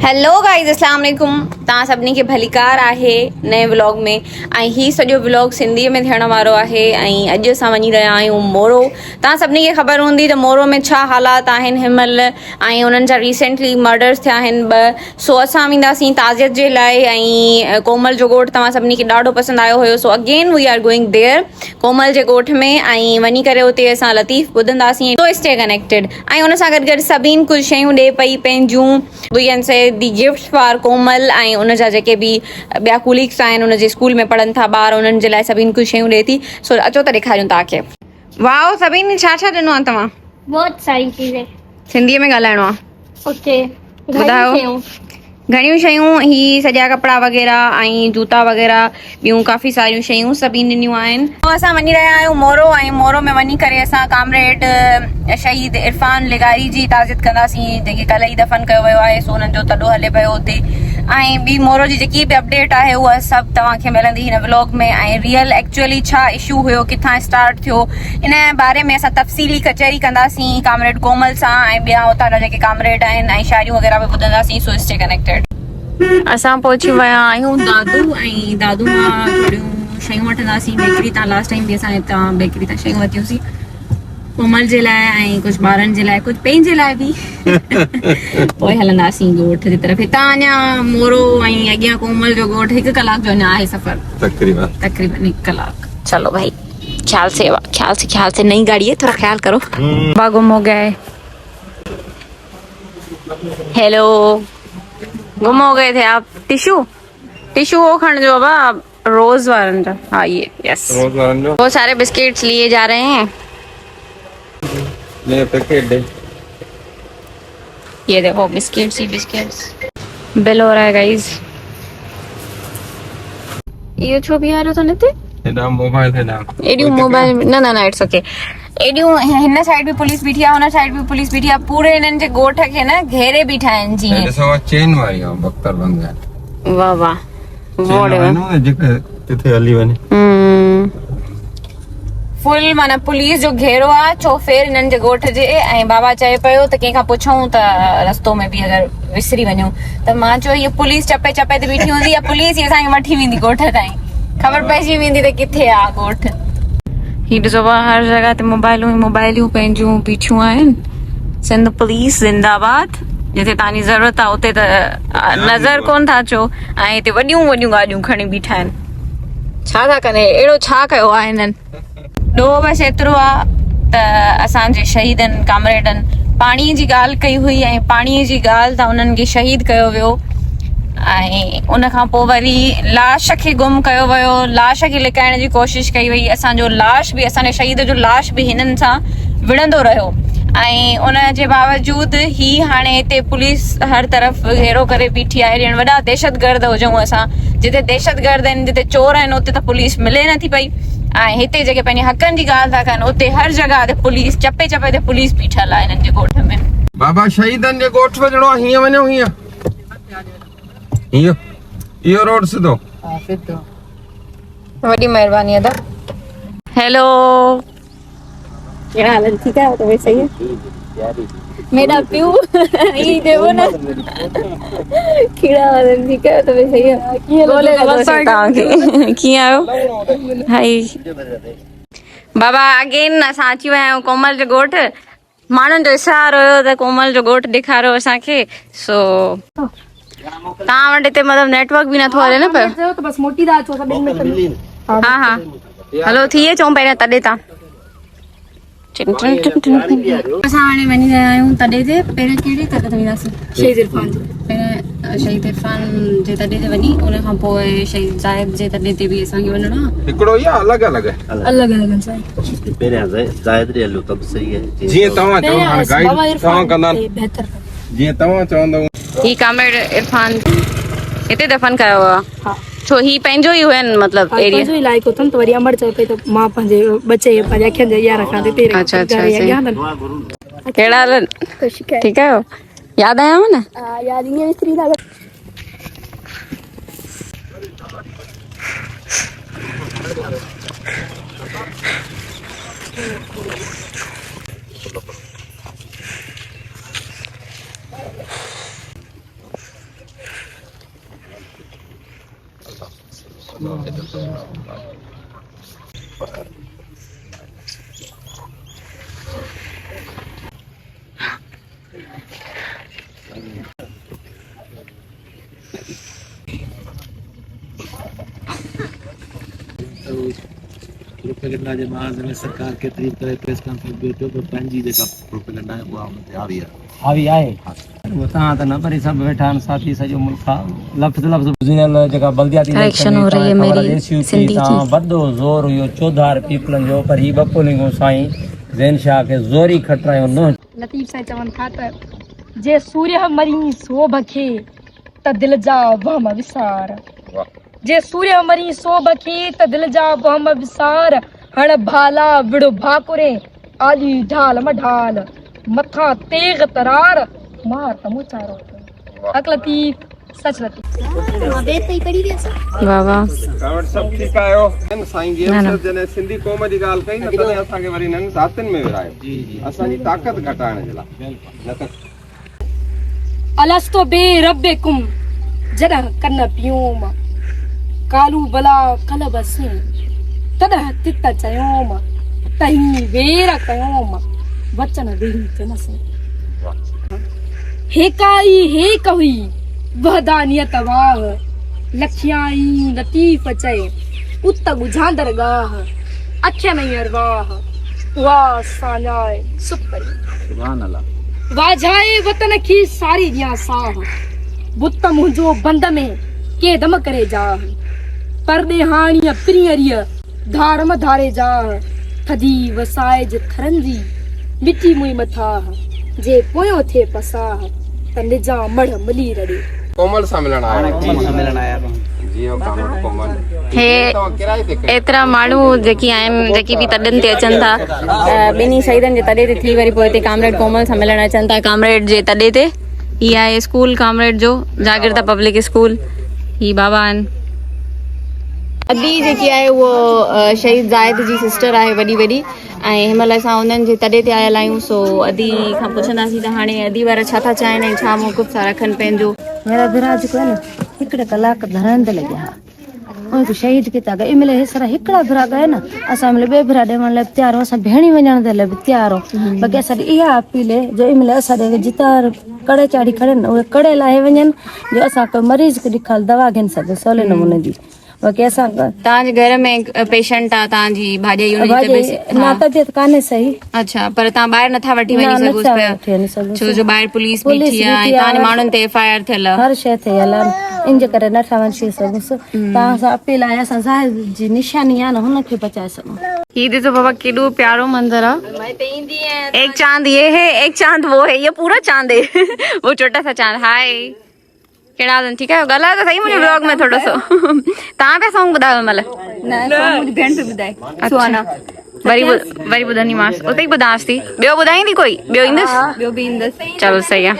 Hello guys, अस्सलाम वालेकुम। तव्हां सभिनी खे भलीकार आहे नए व्लॉग में। ऐं ही सॼो व्लॉग सिंधीअ में थियण वारो आहे। ऐं अॼु असां वञी रहिया आहियूं मोरो। तव्हां सभिनी खे ख़बर हूंदी त मोरो में छा हालात आहिनि हिनमहिल, ऐं उन्हनि जा रिसेंटली मर्डर्स थिया आहिनि 2। सो असां वेंदासीं ताज़ियत जे लाइ। ऐं कोमल जो ॻोठु तव्हां सभिनी खे ॾाढो पसंदि आयो हुयो, so again we are going there Komal जे ॻोठ में। ऐं वञी करे उते असां लतीफ़ ॿुधंदासीं। So stay connected. ऐं उन सां गॾु गॾु सभिनि कुझु शयूं ॾे पई पंहिंजूं V can say the gift for Komal. ऐं उन जा जेके बि ॿिया कुलीग्स आहिनि, उन जे स्कूल में पढ़नि था ॿार, उन्हनि जे लाइ सभिनि कुझु शयूं ॾे थी। सो अचो त ॾेखारियूं तव्हांखे। वाओ, सभिनी छा छा ॾिनो आहे तव्हां? बहुत सारी चीजें। सिंधीअ में ॻाल्हाइणो आहे। ओके, ॿुधायो। घणियूं शयूं? ही सॼा कपिड़ा वग़ैरह ऐं जूता वग़ैरह, ॿियूं काफ़ी सारियूं शयूं सभिनी ॾिनियूं आहिनि। असां वञी रहिया आहियूं मोरो। ऐं मोरो में वञी करे असां कामरेड शहीद इरफान लिगारी जी ताज़ियत कंदासीं, जेके कल्ह ई दफ़न कयो वियो आहे। सो उन्हनि जो तॾो हले पियो हुते। ऐं ॿी मोरो जी जेकी बि अपडेट आहे उहा सभु तव्हांखे मिलंदी हिन व्लॉग में। ऐं रियल एक्चुअली छा इशू हुयो, किथां स्टार्ट थियो, इन बारे में असां तफ़सीली कचहरी कंदासीं कामरेड कोमल सां। ऐं ॿिया हुतां जा जेके कामरेड आहिनि ऐं शायरियूं वग़ैरह बि ॿुधंदासीं। So stay connected. असां पहुची विया आहियूं दादू। ऐं दादू मां थोरियूं शयूं वठंदासीं बेकरी तां। लास्ट टाइम बि असां हितां बेकरी तां शयूं वरितियूंसीं कोमल जे लाइ ऐं कुझु ॿारनि जे लाइ, कुझु पंहिंजे लाइ बि। पोइ हलंदासीं ॻोठ जी तरफ़। हितां अञा मोरो ऐं अॻियां कोमल जो ॻोठ 1 कलाक जो अञा आहे सफ़र, तकरीबन 1 कलाक। चलो भाई, ख्याल से नई गाड़ी है, थोड़ा ख्याल करो। गुम हो गए। हेलो, गुम हो गए थे आप? टिश्यू वो खंड जो बाबा रोज वारन जा। हाँ ये यस, रोज वारन जो। बहुत सारे बिस्किट्स लिए जा रहे हैं। ले पैकेट दे। ये देखो बिस्किट्स ही बिस्किट्स। बिल हो रहा है गाइस। ये छो भी आ रहे हो तो एडा मोबाइल है ना, एडी मोबाइल ना इट्स ओके। एडियूं हिन साइड भी पुलिस बीठी आहे, हुन साइड भी पुलिस बीठी आहे। पूरे इन्हनि जे ॻोठ खे न घेरे बीठा आहिनि जीअं। ॾिसो चेन वारी आहे बख्तर बंद आहे। वाह वाह, वोड़े वने जेके किथे हली वने। फुल माना पुलिस जो घेरो आहे चौफेर इन्हनि जे ॻोठ जे। ऐं बाबा चए पियो त कंहिंखां पुछूं त रस्तो में बि अगरि विसरी वञूं त मां चयो हीअ पुलिस चपे चपे ते बीठी हूंदी, या पुलिस ही असांखे वठी वेंदी ॻोठ ताईं, ख़बर पइजी वेंदी त किथे आहे ॻोठ। ही ॾिसो हर जगह ते मोबाइलूं पंहिंजूं बीठियूं आहिनि। सिंध पुलिस जिंदाबाद। जिथे तव्हांजी ज़रूरत आहे उते त नज़र कोन था अचो। ऐं हिते वॾियूं गाॾियूं खणी बीठा आहिनि। छा था कनि? अहिड़ो छा कयो आहे हिननि? ॾोह बसि एतिरो आहे त असांजे शहीदनि कामरेडनि पाणीअ जी ॻाल्हि कई हुई, ऐं पाणीअ जी ॻाल्हि तां उन्हनि खे शहीद कयो वियो। ऐं उन खां पोइ वरी लाश खे गुम कयो वियो, लाश खे लिकाइण जी कोशिश कई वई। असांजो लाश बि, असांजे शहीद जो लाश बि हिननि सां विढ़ंदो रहियो। ऐं उन जे बावजूद ही हाणे हिते पुलिस हर तरफ़ घेरो करे बीठी आहे। ॼण वॾा दहशतगर्द हुजऊं असां। जिते दहशतगर्द आहिनि, जिते चोर आहिनि, उते त पुलिस मिले नथी पई। ऐं हिते जेके पंहिंजे हक़नि जी ॻाल्हि था कनि, उते हर जगह ते पुलिस चपे चपे ते पुलिस बीठल आहे हिननि जे ॻोठ में। बाबा शहीदनि जे ॻोठ वञणो आहे, हीअं वञो, हीअं इहो रोड सिधो। वॾी महिरबानी अदा। हेलो, कहिड़ा हाल आहिनि? ठीकु आहियो? तबियत सही है? मेरा प्यू ये देखो ना, कीड़ा वाले ठीक है। तबियत सही है? बोले तव्हांखे कीअं आहियो? हाय बाबा, अगेन असां अची विया आहियूं कोमल जो ॻोठ। माण्हुनि जो इशारो हुयो त कोमल जो ॻोठ ॾेखारियो असांखे। सो तव्हां वटि हिते मतिलबु नेटवर्क बि नथो हले न पियो? हा हलो थी अचूं पहिरियों, तॾहिं तव्हां असां हाणे वञी रहिया आहियूं तॾे ते। पहिरियों कहिड़े तॾे ते वेंदासीं? शहीद इरफान। पहिरियों शहीद इरफान जे तॾे ते वञी, उन खां पोइ शहीद ज़ाहिद जे तॾे ते बि असांखे वञिणो आहे। हिकिड़ो ई अलॻि अलॻि पहिरियां ज़ाहिद ॾे हलो त सही आहे। जीअं तव्हां चओ, हाणे गाइड तव्हां कंदा, जीअं तव्हां चवंदव। ही कामरेड इरफान हिते दफ़न कयो आहे। छो ही पंहिंजो ई हुयनि, मतलब एरिया पंहिंजो इलाइक़ो अथनि त वरी अमर चए पई त मां पंहिंजे बचे पंहिंजे अखियुनि जे अॻियां रखां थी तेरे। अच्छा अच्छा, कहिड़ा हाल? ठीकु आहियो? यादि आयांव न? याद ईअं विसरी था। प्रोपेगेंडा जे माज़ में सरकार के तरीक़े करे प्रेस कॉन्फ्रेंस बैठो पर पंहिंजी जेका प्रोपेगेंडा आहे उहा हुन ते हावी आहे वो तव्हां त न पर सब वेठा आहिनि साथी सॼो मुल्क लफ़्ज़ लफ़्ज़ बुज़ियल जेका बल्दियाती करेक्शन हो रही है मेरी सिंधी की। वॾो ज़ोर हुयो चौधार पीपलनि जो पर ही ॿ पुलिंगूं साईं ज़ैन शाह खे ज़ोरी खटरायो न लतीफ़ साईं चवनि था त जे सूर्य मरी सोभ खे त दिल जा वहम विसार, जे सूर्य मरी सोभ खे त दिल जा वहम विसार, हण भाला विड़ भाकुरे आली ढाल मढाल मथा तेग तरार मार तमुचारो हक लतीफ़ सच लतीफ़। वाह वाह कावड़ सब ठीक आयो इन साईं जी जने सिंधी क़ौम जी ॻाल्हि कई न तॾहिं असांखे वरी नन साथियुनि में विरायो असांजी ताक़त घटाइण जे लाइ न त अलस्तो बे रब्बेकुम जॾहिं कन पियोम कालू भला कल बसी तॾहिं तित चयोम तही वेर कयोम वचन ॾेई चनसि हेकाई हेक हुई वहदानियत वाह लखियाई लतीफ़ चए उत गुझांदर गाह अखियन अरवाह वाह साञाए सुपरी सुभान अल्लाह वाझाए वतन की सारी ॾियां साह बुत मुंहिंजो बंद में के दम करे जाह परॾे हाणीअ प्रियरीअ धार म धारे जाह थदी वसाए जे थरनि जी मिटी मुई मथाह जे पोयो थे पसाह त निजा मड़ मिली रड़े कोमल सां मिलण आया जियो कोमल हे एतिरा माण्हू जेकी आहिनि जेकी बि तॾनि ते अचनि था ॿिन्ही शहीदनि जे तॾे ते थी वरी पोइ हिते कामरेड कोमल सां मिलण अचनि था कामरेड जे तॾे ते। हीअ आहे स्कूल कामरेड जो जागीरता पब्लिक स्कूल। ही बाबा आहिनि अदी जेकी आहे उहो शहीद जायद जी सिस्टर आहे वॾी ऐं हिन महिल असां उन्हनि जे तॾे ते आयल आहियूं। सो अदी खां पुछंदासीं त हाणे अदी वारा छा था चाहिनि ऐं छा मौक़ुफ़ था रखनि पंहिंजो। मेरा भिरा जेको आहे न हिकिड़े कलाक धरंद लॻिया उनखे शहीद किता गए इमले हेसरा हिकिड़ा भिरा गए न असां मिले ॿिए भिरा ॾियण लाइ तयार असां भेणी वञण जे लाइ बि तयार आहियूं। बाक़ी असांजी इहा अपील आहे जो इमले असां जितार कड़े चाढ़ी खड़े न उहे कड़े लाहे वञनि जो असां कोई मरीज़ खे ॾिखाल दवा घिन सघूं सवले नमूने जी। बाक़ी असां तव्हांजे घर में पेशेंट आहे तव्हांजी भाॼी ना तबियत कान्हे सही। अच्छा पर तव्हां ॿाहिरि नथा वठी वञी सघो पिया छो जो ॿाहिरि पुलिस बीठी आहे ऐं तव्हांजे माण्हुनि ते FIR थियल हर शइ थियल आहे इन जे करे नथा वञी सघूंसि। तव्हां सां अपील आहे असां ज़ाहिर जी निशानी आहे न हुनखे बचाए सघूं। ही ॾिसो बाबा केॾो प्यारो मंदिर आहे। एक चांद ये है एक चांद वो है ये पूरा चांद है वो छोटा सा चांद। हाय कहिड़ा हाल ठीकु आहे ॻाल्हायो त सही मुंहिंजे ब्लॉग में थोरो सो तव्हां पिया सॉन्ग ॿुधायो महिल वरी ॿुधंदीमांसि उते ई ॿुधांसि थी। ॿियो ॿुधाईंदी कोई ॿियो ईंदसि चलो सही आहे।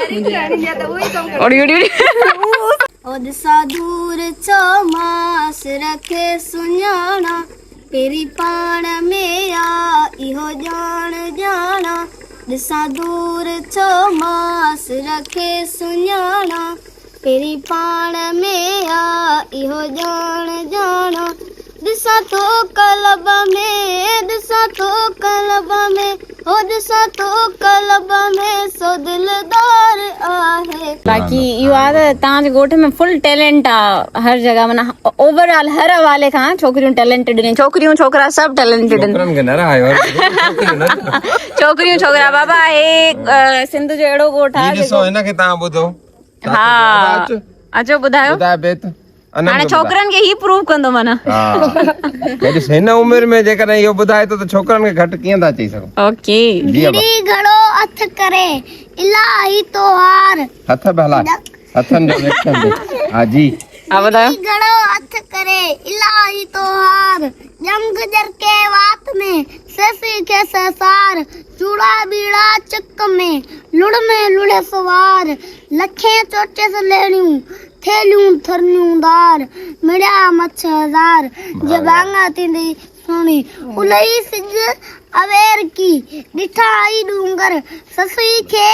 सा दूर छो मास रखे सुञाणा तेरी पाण में आ इहो ॼाण ॼाणा ॾिसां दूर छो मास रखे सुञाणा तेरी पाण में आ इहो ॼाण ॼाणा ॾिसां तो कलब में ॾिसां तो कलब में हो ॾिसां तो कलब में सो दिलदार आहे। बाक़ी इहो आहे त तव्हांजे ॻोठ में फुल टैलेंट आहे हर जगह माना ओवरऑल हर हवाले खां छोकिरियूं टैलेंटेड आहिनि छोकिरियूं छोकिरा सभु टैलेंटेड आहिनि छोकिरियूं छोकिरा बाबा हे सिंध जो अहिड़ो ॻोठ आहे ॾिसो हिनखे तव्हां ॿुधो हा अचो ॿुधायो हाणे छोकिरनि खे ही प्रूव कंदो माना हिन उमिरि में जेकॾहिं इहो ॿुधाए थो त छोकिरनि खे घटि कीअं था चई सघूं। ओके घड़ो हथ करे इलाही तोहार हथ भला हथनि जो हा जी घड़ो हथ करे इलाही तोहार जंग जर के वात में ससी के ससार चूड़ा बीड़ा चक में लुड़े सवार लखे चोटे से लेणियूं थेलियूं थरनियूं दार मिड़िया मछ हज़ार जबांगा थींदी सुणी उलही सिज अवेर की ॾिठा आई डूंगर ससुई खे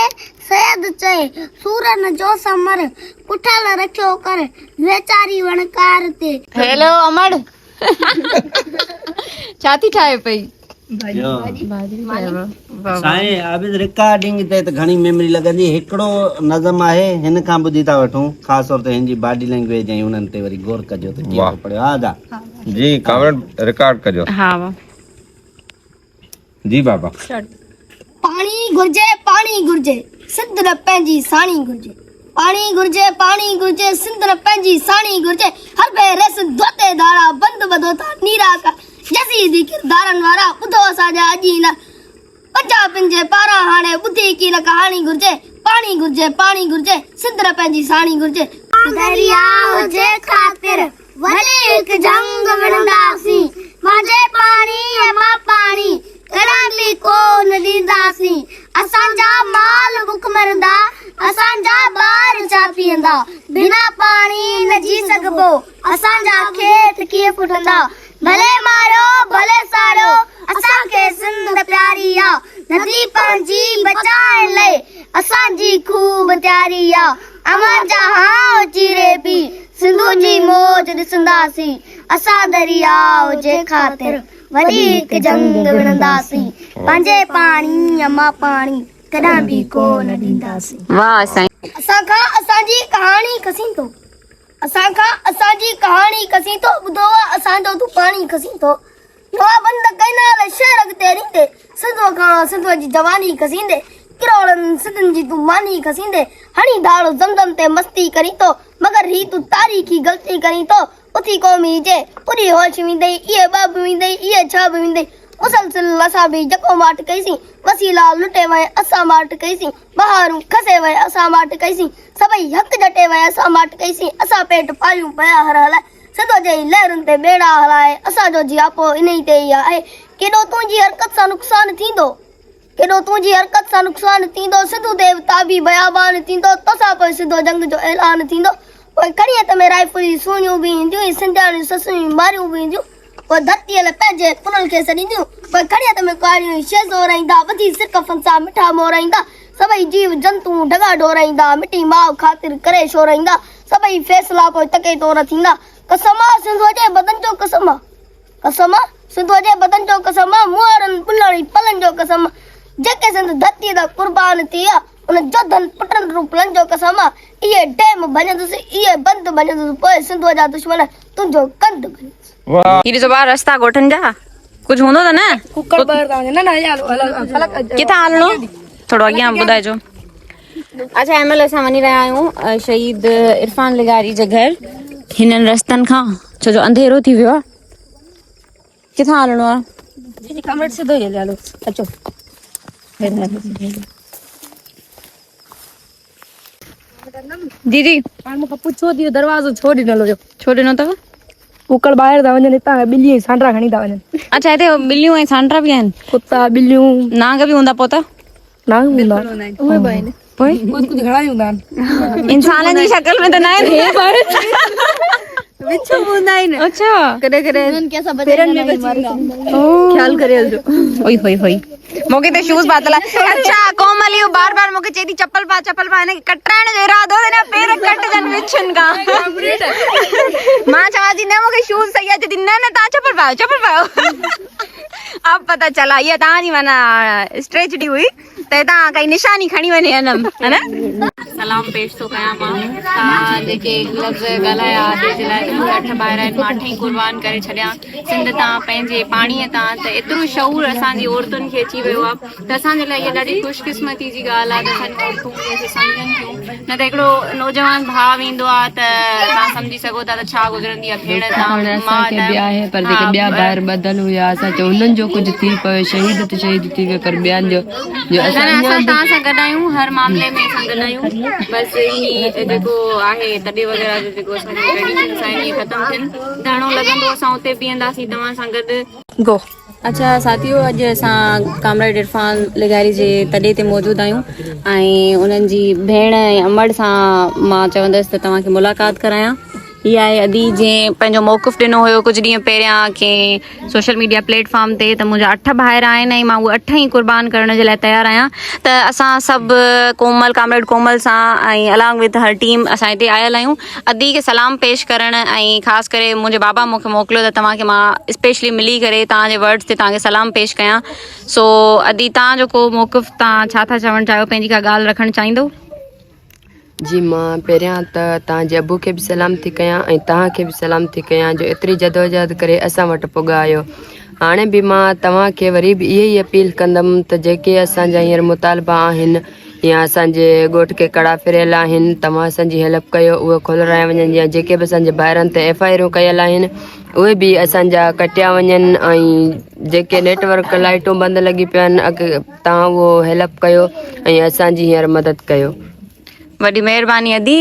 सैद चए सूरन जो समर पुठल रखियो कर वेचारी वणकार ते। हेलो अमड़ छा थी ठाहे पई? साईं अभी रिकॉर्डिंग ते त घणी मेमरी लॻंदी। हिकिड़ो नज़म आहे हिन खां ॿुधी था वठूं, ख़ासि तौर ते हिन जी बॉडी लैंग्वेज ऐं उन्हनि ते वरी गौर कजो त कीअं पढ़ियो। हा दा जी कमेंट रिकॉर्ड कजो। हाँ वाह जी बाबा। पाणी घुर्जे सिंध न पंहिंजी साणी घुर्जे। पाणी घुर्जे सिंध न पंहिंजी साणी घुर्जे। हर भेरे धोते धारा बंद बधो था नीरा का जसीदी किरदारनि वारा ॿुधो असांजा अॼु न पंजाबिन जे पारां हाणे ॿुधी की न कहाणी घुर्जे। पाणी घुर्जे सिंध न पंहिंजी साणी घुर्जे। दरिया जे ख़ातिर वरी हिकु जंग विढ़ंदासीं मुंहिंजे पाणी मां पाणी कॾहिं बि कोन ॾींदासीं। असांजा माल बुख मरंदा असांजा ॿार छा पीअंदा बिना पाणी न जी सघिबो असांजा खेत कीअं फुटंदा। भले मारो भले साड़ो असांखे सिंध प्यारी आ नदी पंहिंजी बचाइण लाइ असांजी खूब तयारी आ। अमर जहां चीरे पी सिंधु जी मौज ॾिसंदासीं असां दरियाव जे ख़ातिर वॾी हिकु जंग विढ़ंदासीं पंहिंजे पाणी अमां पाणी कॾहिं बि कोन ॾींदासीं। वाह साईं। असांखां असांजी कहाणी खसीं थो ॿुधो असांजो तूं पाणी खसीं थो। नवा बंद कनाल शेर अॻिते ॾींदे सिंधो खां सिंधो जी जवानी खसींदे किरोड़नि सिंधनि जी तूं मानी खसींदे हणी दाड़ो ज़मज़म ते मस्ती करी थो मगर ही तूं तारीख़ी ग़लती करी थो। उथी क़ौमी जे पूरी होश वेंदई इहे ॿ बि वेंदई इहे छह बि वेंदई मुसलसिल असां बि जको माट कईसीं वसीला लुटे वए असां माट कईसीं बहारूं खसे वए असां माट कईसीं सभई हक़ जटे वए असां माट कईसीं असां पेट पालियूं पिया हर हलाए सिधो जे लहरुनि ते ॿेड़ा हलाए असांजो जियापो इन ई ते ई आहे। केॾो तुंहिंजी हरकत सां नुक़सानु थींदो सिधू देवता बि बयाबान थींदो तोसां पोइ सिधो जंग जो ऐलान थींदो। पोइ खणी हथ में राइफल सुहिणियूं बि ईंदियूं सिंधियाणियूं ससूं मारियूं बि ईंदियूं पोइ धरतीअ लाइ पंहिंजे पुननि खे छॾींदियूं। पोइ खणी हथ में कारियूं शेज़ो रहंदा वधी सिरकफ़नि सां मिठा मोराईंदा सभई जीव जंतू ढगा डोराईंदा मिटी माउ ख़ातिर करे शोराईंदा सभई फ़ैसिला पोइ तके तौर थींदा। कसम सिंधु जे बदन जो कसम सिंधु जे बदन जो कसम मुहरनि पुलणी पलनि जो कसम जेके सिंध धरतीअ दा कुर्बान थी विया उन जोधन पुटनि रूपलनि जो कसम इहे डैम भञंदुसि इहे बंदि भञंदुसि पोइ सिंधु जा दुश्मन तुंहिंजो कंद भञंदुसि। हीअ जो ॿार रस्ता ॻोठनि जा कुझु हूंदो त न किथां हलणो थोरो अॻियां ॿुधाइजो। अच्छा हिन महिल असां वञी रहिया आहियूं शहीद इरफान लिगारी जे घर हिननि रस्तनि खां छो जो अंधेरो थी वियो आहे। किथां हलणो आहे? कमरे सिधो ई हलो अचो। दीदी हाणे मूंखां पुछो थी दरवाज़ो छो ॾिनल हुयो? छो ॾिनो अथव? कुकड़ ॿाहिरि था वञनि हितां ॿिलियूं ऐं सांडरा खणी था वञनि। अच्छा हिते ॿिलियूं ऐं सांडरा बि आहिनि कुता ॿिलियूं नांग बि हूंदा पोइ त नांग हूंदा उहे बि आहिनि पोइ कुझु घणा ई हूंदा आहिनि इंसाननि जी शक्ल में त न आहिनि विच हूंदा आहिनि। अच्छा कॾहिं कॾहिं पेरनि में ख्याल करे हलजो। होई होई होई मूंखे त शूज़ पातल अच्छा कोमल इहो बार बार मूंखे चए थी चप्पल पा हिन खे कटाइण जो इरादो आहे न पेर कटजनि विछुनि खां मां चवां थी न मूंखे शूज़ सही आहे चए थी न तव्हां चप्पल पायो अब पता चला इहा तव्हांजी माना स्ट्रेचडी हुई त तव्हां काई निशानी खणी वञे हिनम है न। सलाम पेश थो कयां मां तव्हां जेके लफ़्ज़ ॻाल्हाया देश जे लाइ अठ ॿाहिरि आहिनि मां ठही कुर्बान करे छॾियां सिंध तां पंहिंजे पाणीअ तां त एतिरो शऊर असांजी औरतुनि खे अची वियो आहे त असांजे लाइ इहा ॾाढी ख़ुशकिस्मती जी ॻाल्हि आहे त असांजी औरतूं सम्झनि थियूं न त हिकिड़ो नौजवान भाउ ईंदो आहे त तव्हां सम्झी सघो था त छा गुज़रंदी आहे भेण तां पर जेके ॿिया ॿाहिरि ॿधल हुया असां चयो हुननि जो कुझु थी पियो शहीद थी वियो पर ॿियनि जो असां तव्हां सां गॾु आहियूं हर मामले में असां गॾु आहियूं बसि ही जेको आहे तॾहिं वग़ैरह जो जेको असांजो ट्रेडिशन्स आहिनि इहे ख़तमु थियनि धाणो लॻंदो असां उते बीहंदासीं तव्हां सां गॾु गो। अच्छा साथियो अॼु असां कामरेड इरफान लिगारी जे तॾे ते मौजूदु आहियूं ऐं उन्हनि जी भेण ऐं अमड़ सां मां चवंदसि त तव्हांखे मुलाक़ात करायां इहा आहे अदी जंहिं पंहिंजो मौक़िफ़ ॾिनो हुयो कुझु ॾींहं पहिरियां कंहिं सोशल मीडिया प्लेटफॉर्म ते त मुंहिंजा 8 भाइर आहिनि ऐं मां उहे 8 ई क़ुर्बान करण जे लाइ तयारु आहियां। त असां सभु कोमल कामरेड कोमल सां ऐं अलॉन्ग विद हर टीम असां हिते आयल आहियूं अदी खे सलाम पेश करण ऐं ख़ासि करे मुंहिंजे बाबा मूंखे मोकिलियो त तव्हांखे मां स्पेशली मिली करे तव्हांजे वर्ड्स ते तव्हांखे सलाम पेश कयां। सो अदी तव्हां जेको मौक़िफ़ तव्हां छा था चवणु चाहियो, पंहिंजी का ॻाल्हि रखणु चाहींदो? जी मां पहिरियां त तव्हांजे अबू खे बि सलाम थी कयां ऐं तव्हांखे बि सलाम थी कयां जो एतिरी जदोजहद करे असां वटि पुॻा आहियो। हाणे बि मां तव्हांखे वरी बि इहा ई अपील कंदमि त जेके असांजा हींअर मुतालबा आहिनि या असांजे ॻोठ खे कड़ा फिरियल आहिनि तव्हां असांजी हेल्प कयो उहे खोलाराए वञनि या जेके बि असांजे ॿाहिरनि ते FIR कयल आहिनि उहे बि असांजा कटिया वञनि ऐं जेके नेटवर्क लाइटूं बंदि लॻी पिया आहिनि तव्हां उहो हेल्प कयो ऐं असांजी हींअर मदद कयो। वॾी महिरबानी अदी।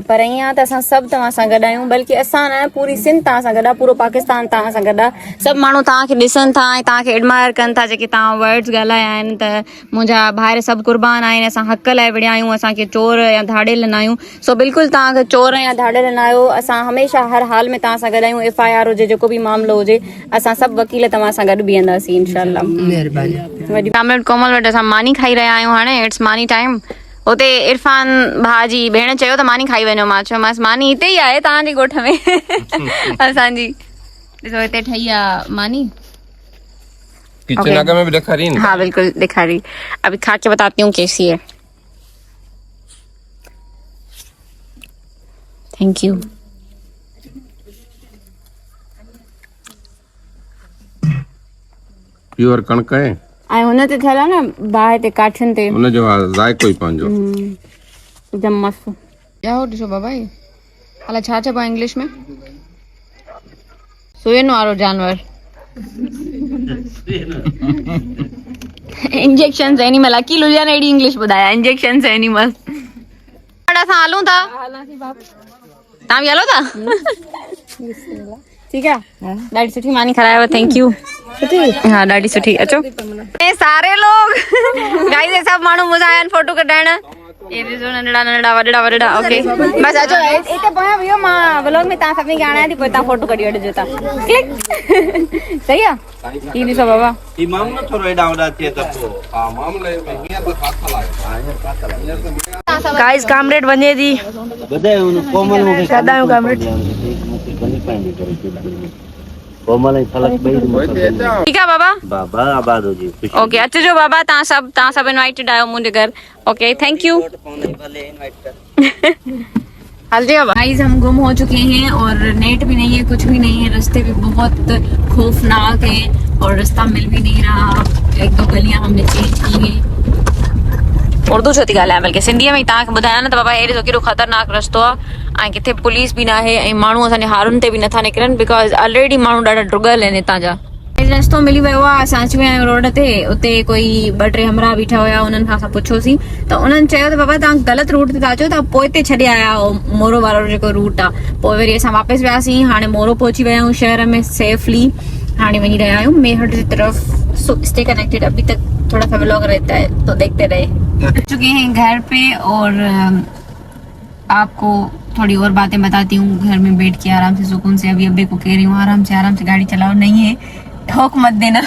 पर ईअं आहे त असां सभु तव्हां सां गॾु आहियूं, बल्कि असां न पूरी सिंध तव्हां सां गॾु आहे, पूरो पाकिस्तान तव्हां सां गॾु आहे। सभु माण्हू तव्हांखे ॾिसनि था ऐं तव्हांखे एडमायर कनि था जेके तव्हां वर्ड्स ॻाल्हाया आहिनि त मुंहिंजा भाइर सभु क़ुर्बान आहिनि, असां हक़ लाइ विड़िया आहियूं, असांखे चोर या धाड़ेल न आहियूं। सो बिल्कुलु तव्हांखे चोर या धाड़ेल न आहियो, असां हमेशह हर हाल में तव्हां सां गॾु आहियूं। FIR हुजे जेको बि मामिलो हुजे असां सभु वकील तव्हां सां गॾु बीहंदासीं इंशाअल्लाह। महिरबानी। वॾी कामरेड कोमल वटि असां मानी खाई रहिया आहियूं। हाणे इट्स मानी टाइम। उते इरफान भाउ जी भेण चयो त मानी खाई वञो, मां चयोमांसि मानी हिते ई आहे तव्हांजे ॻोठ में असांजी। ॾिसो हिते ठही आहे मानी। किचन आगे में भी दिखारी है। हाँ बिल्कुल दिखारी। अभी खा के बताती हूँ कैसी है। Thank U. प्योर कणक है ऐं हुन ते थियल आहे न बाहि ते काठियुनि ते हुन जो ज़ाइक़ो ई पंहिंजो हिकदमि मस्तु। जाओ ॾिसो बाबा ई अलाए छा चइबो आहे इंग्लिश में, सुयन वारो जानवर। Injection animal. अकील हुजे न अहिड़ी इंग्लिश ॿुधाया, इंजेक्शन एनिमल। असां हलूं था, तव्हां बि हलो था? ठीक है, ॾाढी सुठी मानी खारायव, थैंक यू। हाँ ॾाढी सुठी। अचो सारे लोग गाइस सब माण्हू मुंहिंजा आया आहिनि फोटो कढाइण। ये ॾिसो नंढड़ा नंढड़ा वॾड़ा वॾड़ा। ओके बस अचो हिते पोयां वियो, मां व्लॉग में तव्हां सभिनी खे आणायां थी, पोइ तव्हां फोटो कढी वठिजो था। क्लिक सही आहे। ही ॾिसो बाबा ई मामलो थोरो एॾा वॾा थिए त पोइ हा मामले में हीअं त फाथल आहे। गाइस कामरेड वञे थी। ॿुधायो हुन कोमल मूंखे छॾायो कामरेड। कोमल ऐं फलक ॿई ठीक आहे बाबा। बाबा आबाद हुजे। ओके अचिजो बाबा, तव्हां सभु इनवाइटेड आहियो मुंहिंजे घर। Okay thank U. गाइस हम गुम हो चुके हैं और नेट भी नहीं है, कुछ भी नहीं है, रास्ते भी बहुत खौफनाक है और रास्ता मिल भी नहीं रहा। 1-2 गलियां हमने चेंज की है। उर्दू छो थी ॻाल्हायां, बल्कि सिंधीअ में ई तव्हांखे ॿुधायां न त बाबा हे ॾिसो केॾो ख़तरनाक रस्तो आहे ऐं किथे पुलिस बि न आहे ऐं माण्हू असांजे हारुनि ते बि नथा निकिरनि बिकॉज़ ऑलरेडी माण्हू ॾाढा ड्रुगल आहिनि हितां जा। रस्तो मिली वियो आहे, असां अची विया आहियूं रोड ते। उते कोई 2-3 हमराह बीठा हुया, उन्हनि खां असां पुछियोसीं त उन्हनि चयो त बाबा तव्हां ग़लति रूट ते था अचो, तव्हां पोइ ते छॾे आया हो मोरो वारो जेको रूट आहे। पोइ वरी असां वापसि वियासीं, हाणे मोरो पहुची विया आहियूं शहर में सेफली। हाणे वञी रहिया आहियूं मेहट की तरफ। सो स्टे कनेक्टेड, अभी तक थोड़ा सा व्लॉग रहता है तो देखते रहे। चुके हैं घर पे और आपको थोड़ी और बातें बताती हूँ घर में बैठ के आराम से सुकून से। अभी अब्बे को कह रही हूँ आराम से गाड़ी चलाओ, नहीं है ठोक मत देना।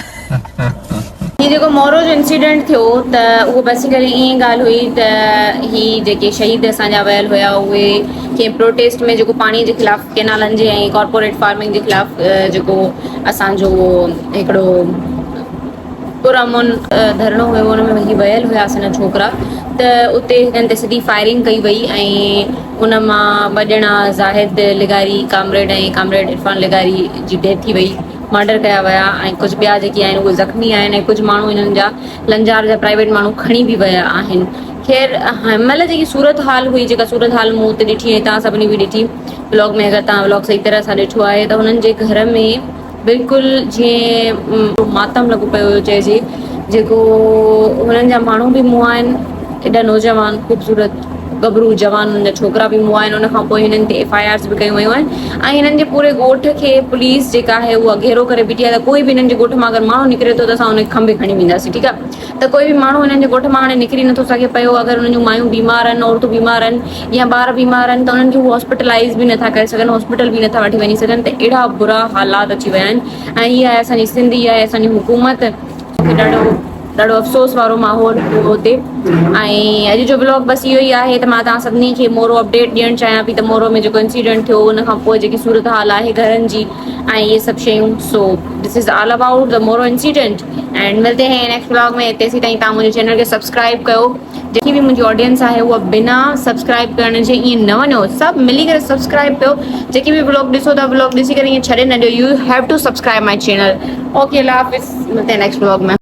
ये जेको मोरो जो इंसिडेंट थियो त उहो बेसिकली ईअं ॻाल्हि हुई त ही जेके शहीद असांजा वियल हुया उहे कंहिं प्रोटेस्ट में जेको पाणीअ जे ख़िलाफ़ केनालनि जे ऐं कॉर्पोरेट फार्मिंग जे ख़िलाफ़ जेको असांजो हिकिड़ो पुरअमन धरणो हुयो हुन में वही वियल हुयासीं न छोकिरा। त उते हिननि ते सिधी फायरिंग कई वई ऐं उन मां 2 ॼणा ज़ाहिद लिगारी कामरेड ऐं कामरेड इरफान लिगारी जी डेथ थी वई, मर्डर कया विया ऐं कुझु ॿिया जेके आहिनि उहे ज़ख़्मी आहिनि ऐं कुझु माण्हू हिननि जा लंजार जा प्राइवेट माण्हू खणी बि विया आहिनि। ख़ैर हिनमहिल जेकी सूरत हाल हुई, जेका सूरत हाल मूं उते ॾिठी ऐं तव्हां सभिनी बि ॾिठी ब्लॉग में, अगरि तव्हां ब्लॉग सही तरह सां ॾिठो आहे त हुननि जे घर में बिल्कुलु जीअं मातम लॻो पियो हुयो चइजे। जेको हुननि जा माण्हू बि मुआ आहिनि, एॾा नौजवान ख़ूबसूरत गबरू जवान उन जा छोकिरा बि मुआ आहिनि। उन खां पोइ हिननि ते FIRs बि कयूं वयूं आहिनि ऐं हिननि जे पूरे ॻोठ खे पुलिस जेका आहे उहा घेरो करे बीठी आहे त कोई बि हिननि जे ॻोठ मां अगरि माण्हू निकिरे थो त असां हुनखे खंबे खणी वेंदासीं, ठीकु आहे। त कोई बि माण्हू हिननि जे ॻोठ मां हाणे निकिरी नथो सघे पियो। अगरि हुननि जूं मायूं बीमार आहिनि, औरतूं बीमार आहिनि या ॿार बीमार आहिनि त उन्हनि खे हॉस्पिटलाइज़ बि नथा करे सघनि, हॉस्पिटल बि नथा वठी वञी सघनि। त अहिड़ा बुरा हालात अची विया आहिनि ऐं इहा आहे असांजी सिंध, इहा आहे असांजी हुकूमत। ॾाढो अफ़सोस वारो माहौल हुते। ऐं अॼु जो ब्लॉग बसि इहो ई आहे त मां तव्हां सभिनी खे मोरो अपडेट ॾियणु चाहियां पई त मोरो में जेको इंसिडेंट थियो उन खां पोइ जेकी सूरत हाल आहे घरनि जी ऐं इहे सभु शयूं। So this is all about the मोरो इंसिडेंट एंड मिलते हैं नेक्स्ट ब्लॉग में। तेसीं ताईं तव्हां मुंहिंजे चैनल खे सब्सक्राइब कयो। जेकी बि मुंहिंजी ऑडियंस आहे उहा बिना सब्सक्राइब करण जे ईअं न वञो, सभु मिली करे सब्सक्राइब कयो। जेकी बि ब्लॉग ॾिसो था ब्लॉग ॾिसी करे ईअं छॾे न ॾियो, you have to subscribe my channel. Okay, Allah हाफ़िज़, मिलते हैं नेक्स्ट ब्लॉग में।